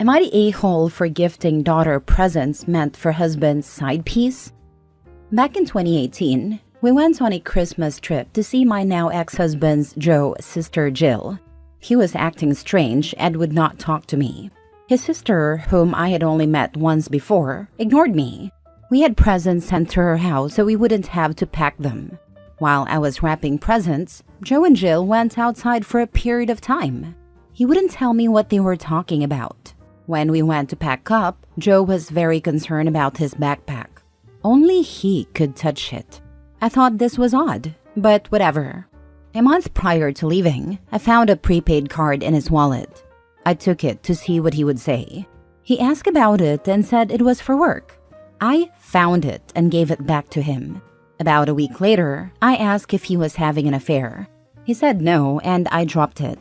Am I the a-hole for gifting daughter presents meant for husband's side piece? Back in 2018, we went on a Christmas trip to see my now ex-husband's Joe's sister Jill. He was acting strange and would not talk to me. His sister, whom I had only met once before, ignored me. We had presents sent to her house so we wouldn't have to pack them. While I was wrapping presents, Joe and Jill went outside for a period of time. He wouldn't tell me what they were talking about. When we went to pack up, Joe was very concerned about his backpack. Only he could touch it. I thought this was odd, but whatever. A month prior to leaving, I found a prepaid card in his wallet. I took it to see what he would say. He asked about it and said it was for work. I found it and gave it back to him. About a week later, I asked if he was having an affair. He said no, and I dropped it.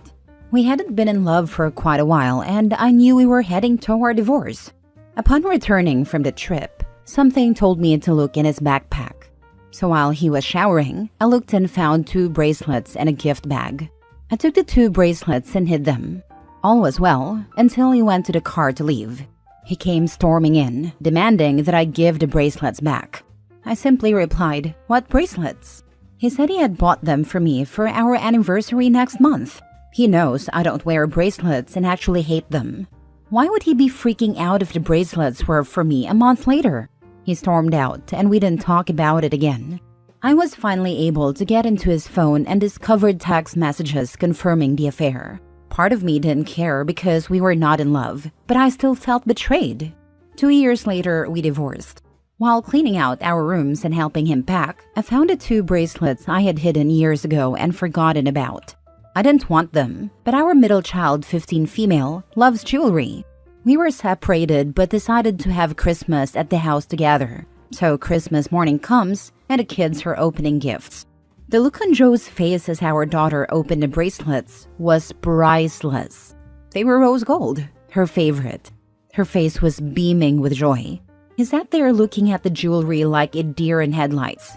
We hadn't been in love for quite a while, and I knew we were heading toward divorce. Upon returning from the trip, something told me to look in his backpack. So while he was showering, I looked and found 2 bracelets and a gift bag. I took the 2 bracelets and hid them. All was well until he went to the car to leave. He came storming in, demanding that I give the bracelets back. I simply replied, "What bracelets?" He said he had bought them for me for our anniversary next month. He knows I don't wear bracelets and actually hate them. Why would he be freaking out if the bracelets were for me a month later? He stormed out and we didn't talk about it again. I was finally able to get into his phone and discovered text messages confirming the affair. Part of me didn't care because we were not in love, but I still felt betrayed. 2 years later, we divorced. While cleaning out our rooms and helping him pack, I found the 2 bracelets I had hidden years ago and forgotten about. I didn't want them, but our middle child, 15 female, loves jewelry. We were separated but decided to have Christmas at the house together. So Christmas morning comes and the kids are opening gifts. The look on Joe's face as our daughter opened the bracelets was priceless. They were rose gold, her favorite. Her face was beaming with joy. He sat there looking at the jewelry like a deer in headlights.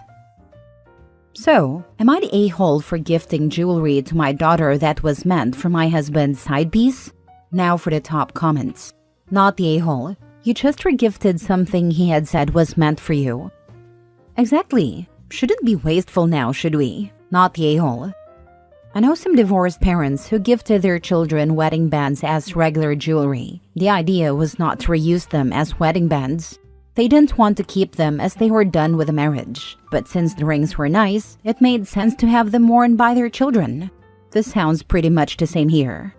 So, am I the a-hole for gifting jewelry to my daughter that was meant for my husband's side piece? Now for the top comments. Not the a-hole. You just regifted something he had said was meant for you. Exactly. Shouldn't be wasteful now, should we? Not the a-hole. I know some divorced parents who gifted their children wedding bands as regular jewelry. The idea was not to reuse them as wedding bands. They didn't want to keep them as they were done with the marriage. But since the rings were nice, it made sense to have them worn by their children. This sounds pretty much the same here.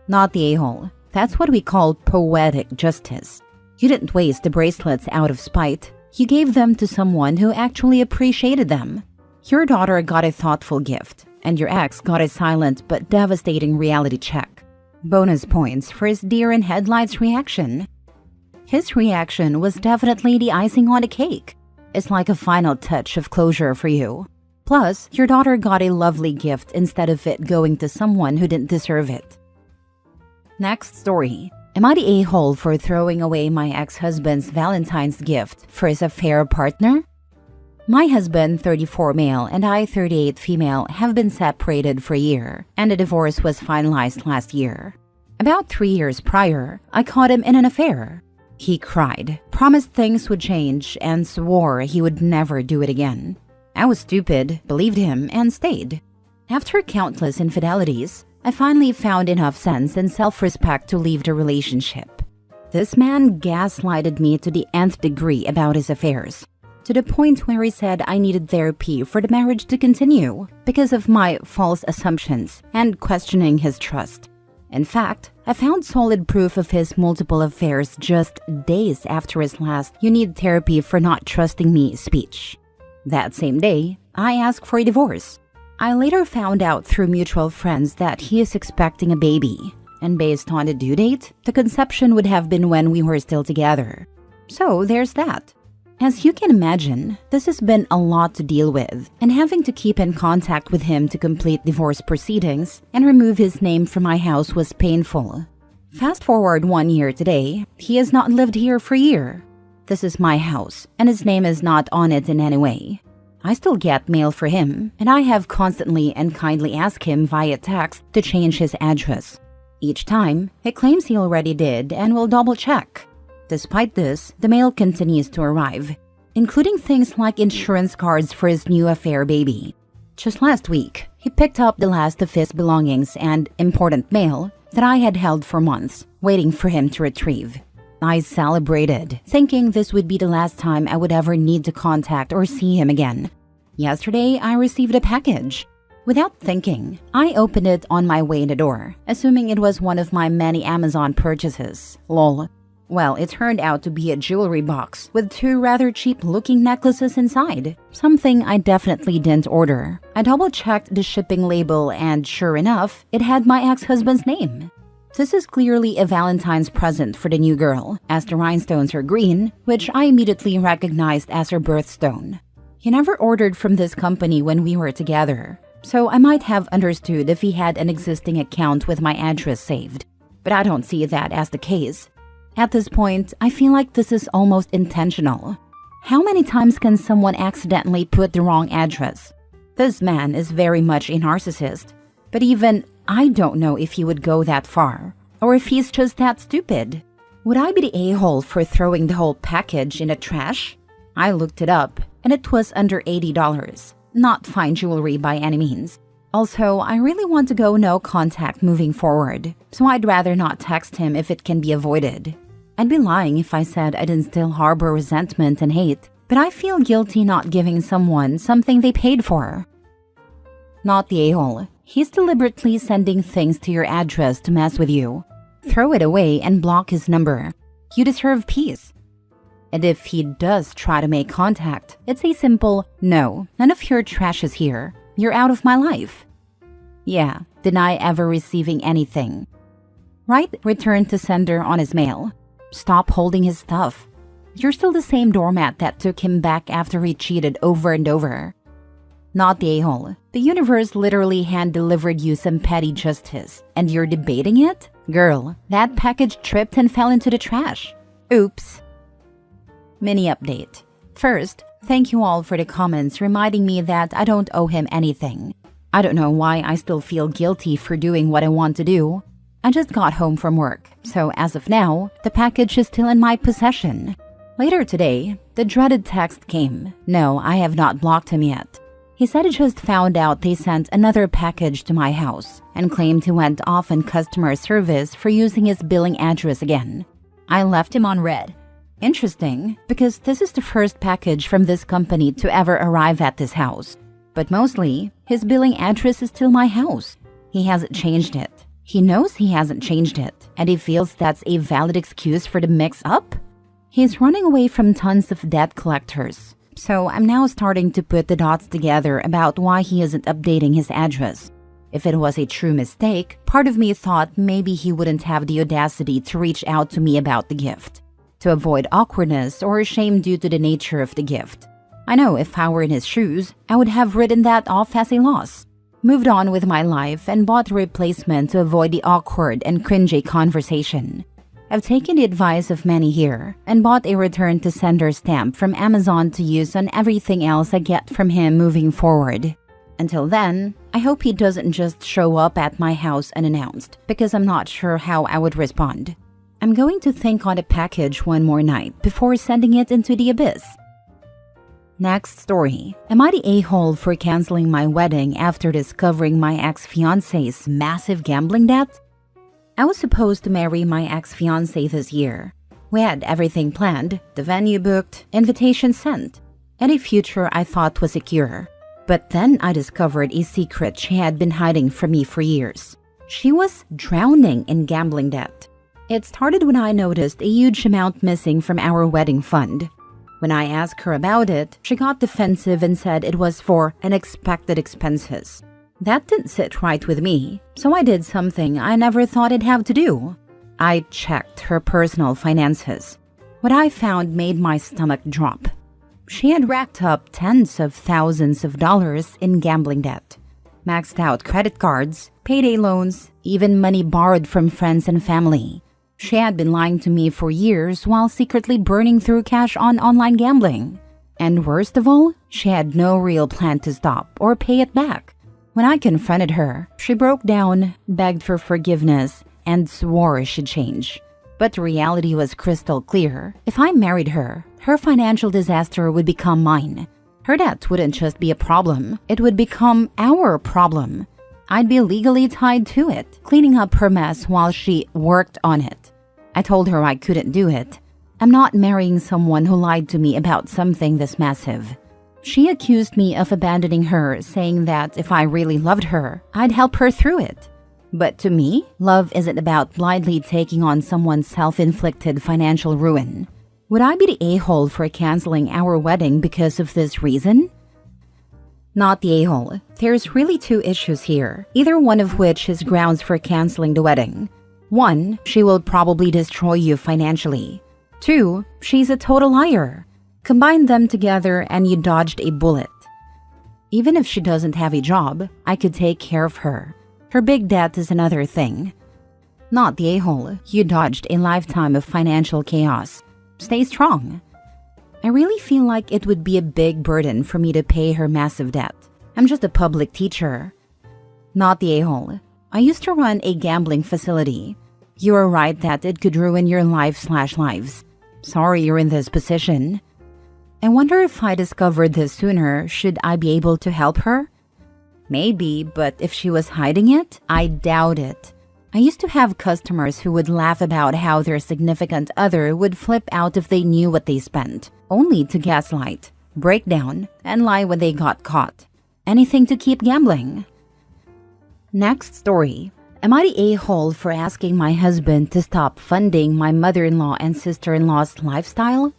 Not the a-hole. That's what we call poetic justice. You didn't waste the bracelets out of spite. You gave them to someone who actually appreciated them. Your daughter got a thoughtful gift, and your ex got a silent but devastating reality check. Bonus points for his deer in headlights reaction. His reaction was definitely the icing on the cake. It's like a final touch of closure for you. Plus, your daughter got a lovely gift instead of it going to someone who didn't deserve it. Next story. Am I the a-hole for throwing away my ex-husband's Valentine's gift for his affair partner? My husband, 34 male, and I, 38 female, have been separated for a year, and the divorce was finalized last year. About 3 years prior, I caught him in an affair. He cried, promised things would change, and swore he would never do it again. I was stupid, believed him, and stayed. After countless infidelities, I finally found enough sense and self-respect to leave the relationship. This man gaslighted me to the nth degree about his affairs, to the point where he said I needed therapy for the marriage to continue because of my false assumptions and questioning his trust. In fact, I found solid proof of his multiple affairs just days after his last "you need therapy for not trusting me" speech. That same day, I asked for a divorce. I later found out through mutual friends that he is expecting a baby, and based on the due date, the conception would have been when we were still together. So there's that. As you can imagine, this has been a lot to deal with, and having to keep in contact with him to complete divorce proceedings and remove his name from my house was painful. Fast forward 1 year today, he has not lived here for a year. This is my house, and his name is not on it in any way. I still get mail for him, and I have constantly and kindly asked him via text to change his address. Each time, he claims he already did and will double check. Despite this, the mail continues to arrive, including things like insurance cards for his new affair baby. Just last week, he picked up the last of his belongings and important mail that I had held for months, waiting for him to retrieve. I celebrated, thinking this would be the last time I would ever need to contact or see him again. Yesterday, I received a package. Without thinking, I opened it on my way in the door, assuming it was one of my many Amazon purchases. Lol. Well, it turned out to be a jewelry box with 2 rather cheap-looking necklaces inside, something I definitely didn't order. I double-checked the shipping label and sure enough, it had my ex-husband's name. This is clearly a Valentine's present for the new girl, as the rhinestones are green, which I immediately recognized as her birthstone. He never ordered from this company when we were together, so I might have understood if he had an existing account with my address saved. But I don't see that as the case. At this point, I feel like this is almost intentional. How many times can someone accidentally put the wrong address? This man is very much a narcissist, but even I don't know if he would go that far, or if he's just that stupid. Would I be the a-hole for throwing the whole package in the trash? I looked it up, and it was under $80. Not fine jewelry by any means. Also, I really want to go no contact moving forward, so I'd rather not text him if it can be avoided. I'd be lying if I said I didn't still harbor resentment and hate, but I feel guilty not giving someone something they paid for. Not the a-hole. He's deliberately sending things to your address to mess with you. Throw it away and block his number. You deserve peace. And if he does try to make contact, it's a simple, no, none of your trash is here. You're out of my life. Yeah, deny ever receiving anything. Write return to sender on his mail. Stop holding his stuff. You're still the same doormat that took him back after he cheated over and over. Not the a-hole. The universe literally hand-delivered you some petty justice, and you're debating it? Girl, that package tripped and fell into the trash. Oops. Mini update. First, thank you all for the comments reminding me that I don't owe him anything. I don't know why I still feel guilty for doing what I want to do. I just got home from work, so as of now, the package is still in my possession. Later today, the dreaded text came. No, I have not blocked him yet. He said he just found out they sent another package to my house and claimed he went off on customer service for using his billing address again. I left him on red. Interesting, because this is the first package from this company to ever arrive at this house. But mostly, his billing address is still my house. He hasn't changed it. He knows he hasn't changed it, and he feels that's a valid excuse for the mix-up? He's running away from tons of debt collectors, so I'm now starting to put the dots together about why he isn't updating his address. If it was a true mistake, part of me thought maybe he wouldn't have the audacity to reach out to me about the gift, to avoid awkwardness or shame due to the nature of the gift. I know if I were in his shoes, I would have written that off as a loss. Moved on with my life and bought a replacement to avoid the awkward and cringy conversation. I've taken the advice of many here and bought a return to sender stamp from Amazon to use on everything else I get from him moving forward. Until then, I hope he doesn't just show up at my house unannounced because I'm not sure how I would respond. I'm going to think on the package one more night before sending it into the abyss. Next story. Am I the a-hole for canceling my wedding after discovering my ex-fiancé's massive gambling debt? I was supposed to marry my ex-fiancé this year. We had everything planned, the venue booked, invitation sent, and a future I thought was secure. But then I discovered a secret she had been hiding from me for years. She was drowning in gambling debt. It started when I noticed a huge amount missing from our wedding fund. When I asked her about it, she got defensive and said it was for unexpected expenses. That didn't sit right with me, so I did something I never thought I'd have to do. I checked her personal finances. What I found made my stomach drop. She had racked up tens of thousands of dollars in gambling debt. Maxed out credit cards, payday loans, even money borrowed from friends and family. She had been lying to me for years while secretly burning through cash on online gambling. And worst of all, she had no real plan to stop or pay it back. When I confronted her, she broke down, begged for forgiveness, and swore she'd change. But the reality was crystal clear. If I married her, her financial disaster would become mine. Her debt wouldn't just be a problem, it would become our problem. I'd be legally tied to it, cleaning up her mess while she worked on it. I told her I couldn't do it. I'm not marrying someone who lied to me about something this massive. She accused me of abandoning her, saying that if I really loved her, I'd help her through it. But to me, love isn't about blindly taking on someone's self-inflicted financial ruin. Would I be the a-hole for canceling our wedding because of this reason? Not the a-hole. There's really two issues here, either one of which is grounds for canceling the wedding. 1, she will probably destroy you financially. 2, she's a total liar. Combine them together and you dodged a bullet. Even if she doesn't have a job, I could take care of her. Her big debt is another thing. Not the a-hole. You dodged a lifetime of financial chaos. Stay strong. I really feel like it would be a big burden for me to pay her massive debt. I'm just a public teacher. Not the a-hole. I used to run a gambling facility. You are right that it could ruin your life/lives. Sorry you're in this position. I wonder if I discovered this sooner, should I be able to help her? Maybe, but if she was hiding it, I doubt it. I used to have customers who would laugh about how their significant other would flip out if they knew what they spent, only to gaslight, break down, and lie when they got caught. Anything to keep gambling. Next story. Am I the a-hole for asking my husband to stop funding my mother-in-law and sister-in-law's lifestyle?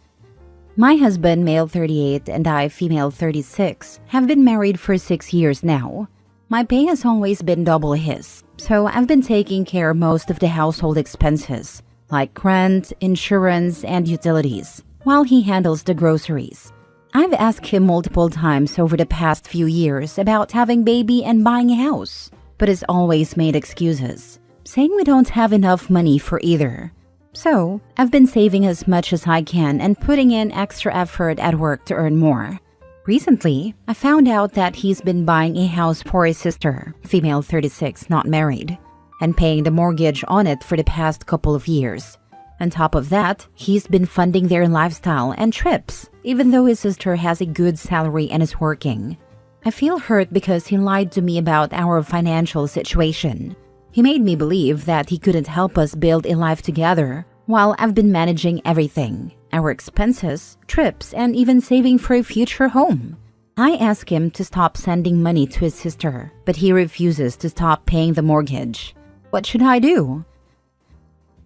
My husband, male 38, and I, female 36, have been married for 6 years now. My pay has always been double his, so I've been taking care of most of the household expenses, like rent, insurance, and utilities, while he handles the groceries. I've asked him multiple times over the past few years about having baby and buying a house, but he's always made excuses, saying we don't have enough money for either. So, I've been saving as much as I can and putting in extra effort at work to earn more. Recently, I found out that he's been buying a house for his sister, female 36, not married, and paying the mortgage on it for the past couple of years. On top of that, he's been funding their lifestyle and trips, even though his sister has a good salary and is working. I feel hurt because he lied to me about our financial situation. He made me believe that he couldn't help us build a life together while I've been managing everything, our expenses, trips, and even saving for a future home. I ask him to stop sending money to his sister, but he refuses to stop paying the mortgage. What should I do?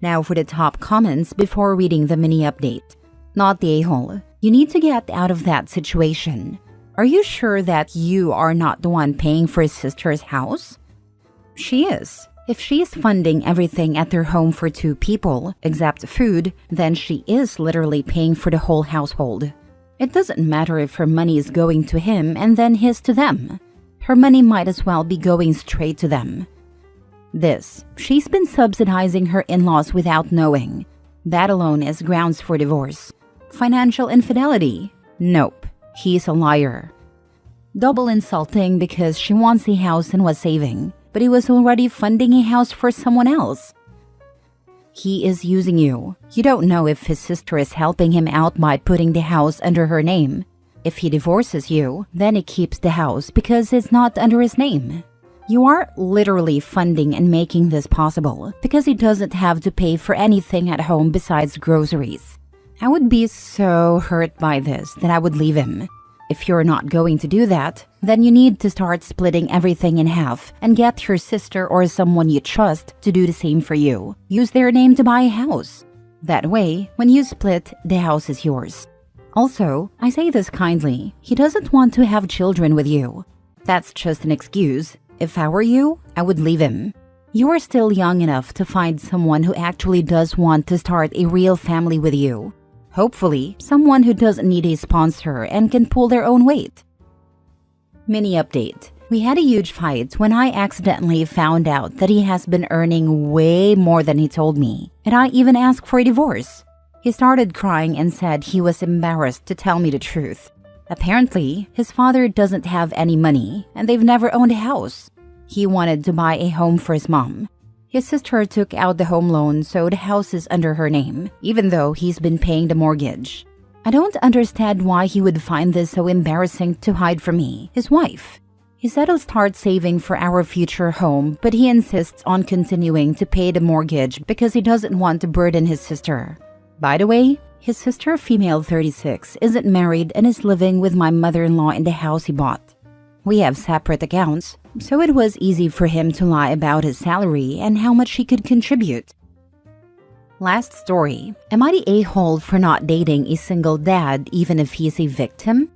Now for the top comments before reading the mini update. Not the a-hole. You need to get out of that situation. Are you sure that you are not the one paying for his sister's house? She is. If she is funding everything at their home for 2 people, except food, then she is literally paying for the whole household. It doesn't matter if her money is going to him and then his to them. Her money might as well be going straight to them. She's been subsidizing her in-laws without knowing. That alone is grounds for divorce. Financial infidelity? Nope, he's a liar. Double insulting because she wants a house and was saving, but he was already funding a house for someone else. He is using you. You don't know if his sister is helping him out by putting the house under her name. If he divorces you, then he keeps the house because it's not under his name. You are literally funding and making this possible because he doesn't have to pay for anything at home besides groceries. I would be so hurt by this that I would leave him. If you're not going to do that, then you need to start splitting everything in half and get your sister or someone you trust to do the same for you. Use their name to buy a house. That way, when you split, the house is yours. Also, I say this kindly, he doesn't want to have children with you. That's just an excuse. If I were you, I would leave him. You are still young enough to find someone who actually does want to start a real family with you. Hopefully, someone who doesn't need a sponsor and can pull their own weight. Mini update. We had a huge fight when I accidentally found out that he has been earning way more than he told me, and I even asked for a divorce. He started crying and said he was embarrassed to tell me the truth. Apparently, his father doesn't have any money, and they've never owned a house. He wanted to buy a home for his mom. His sister took out the home loan, so the house is under her name, even though he's been paying the mortgage. I don't understand why he would find this so embarrassing to hide from me, his wife. He said he'll start saving for our future home, but he insists on continuing to pay the mortgage because he doesn't want to burden his sister. By the way, his sister, female 36, isn't married and is living with my mother-in-law in the house he bought. We have separate accounts, so it was easy for him to lie about his salary and how much he could contribute. Last story. Am I the a-hole for not dating a single dad even if he's a victim?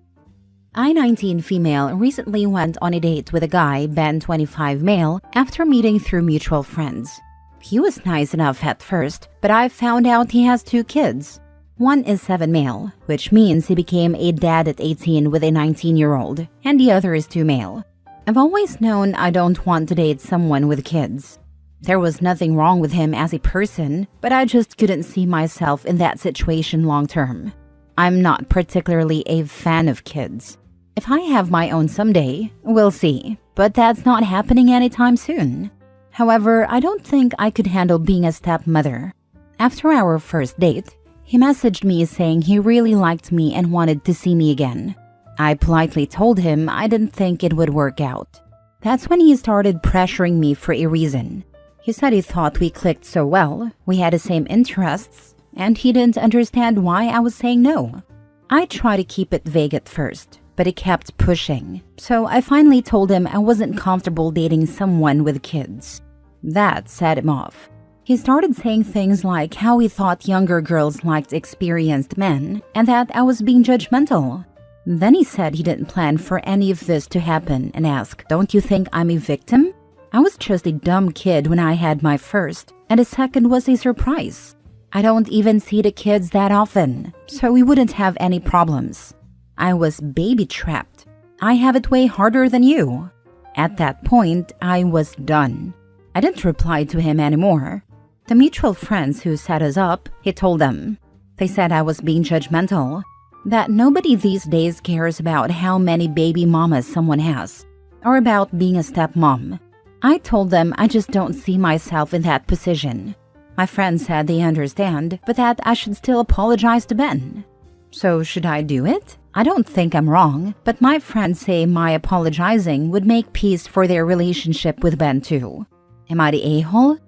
I-19 female recently went on a date with a guy, Ben 25 male, after meeting through mutual friends. He was nice enough at first, but I found out he has 2 kids. One is 7 male, which means he became a dad at 18 with a 19-year-old, and the other is 2 male. I've always known I don't want to date someone with kids. There was nothing wrong with him as a person, but I just couldn't see myself in that situation long term. I'm not particularly a fan of kids. If I have my own someday, we'll see, but that's not happening anytime soon. However, I don't think I could handle being a stepmother. After our first date, he messaged me saying he really liked me and wanted to see me again. I politely told him I didn't think it would work out. That's when he started pressuring me for a reason. He said he thought we clicked so well, we had the same interests, and he didn't understand why I was saying no. I tried to keep it vague at first, but he kept pushing, so I finally told him I wasn't comfortable dating someone with kids. That set him off. He started saying things like how he thought younger girls liked experienced men and that I was being judgmental. Then he said he didn't plan for any of this to happen and asked, "Don't you think I'm a victim? I was just a dumb kid when I had my first, and the second was a surprise. I don't even see the kids that often, so we wouldn't have any problems. I was baby-trapped. I have it way harder than you." At that point, I was done. I didn't reply to him anymore. The mutual friends who set us up, he told them. They said I was being judgmental, that nobody these days cares about how many baby mamas someone has, or about being a stepmom. I told them I just don't see myself in that position. My friends said they understand, but that I should still apologize to Ben. So should I do it? I don't think I'm wrong, but my friends say my apologizing would make peace for their relationship with Ben too. Am I the a-hole?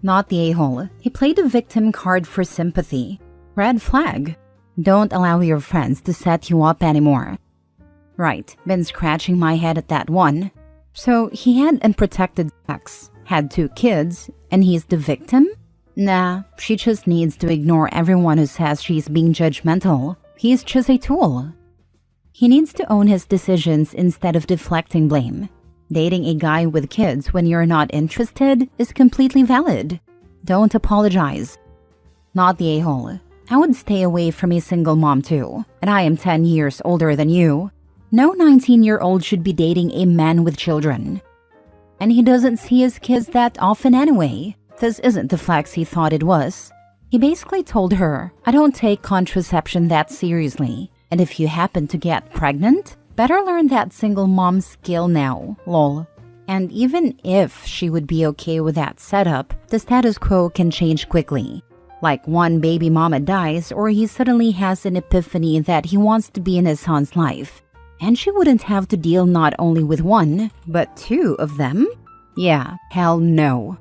Not the a-hole. He played the victim card for sympathy. Red flag. Don't allow your friends to set you up anymore. Right, been scratching my head at that one. So he had unprotected sex, had 2 kids, and he's the victim? Nah, she just needs to ignore everyone who says she's being judgmental. He's just a tool. He needs to own his decisions instead of deflecting blame. Dating a guy with kids when you're not interested is completely valid. Don't apologize. Not the a-hole. I would stay away from a single mom too, and I am 10 years older than you. No 19-year-old should be dating a man with children. And he doesn't see his kids that often anyway. This isn't the flex he thought it was. He basically told her, "I don't take contraception that seriously, and if you happen to get pregnant, better learn that single mom skill now, lol." And even if she would be okay with that setup, the status quo can change quickly. Like one baby mama dies or he suddenly has an epiphany that he wants to be in his son's life. And she wouldn't have to deal not only with 1, but 2 of them? Yeah, hell no.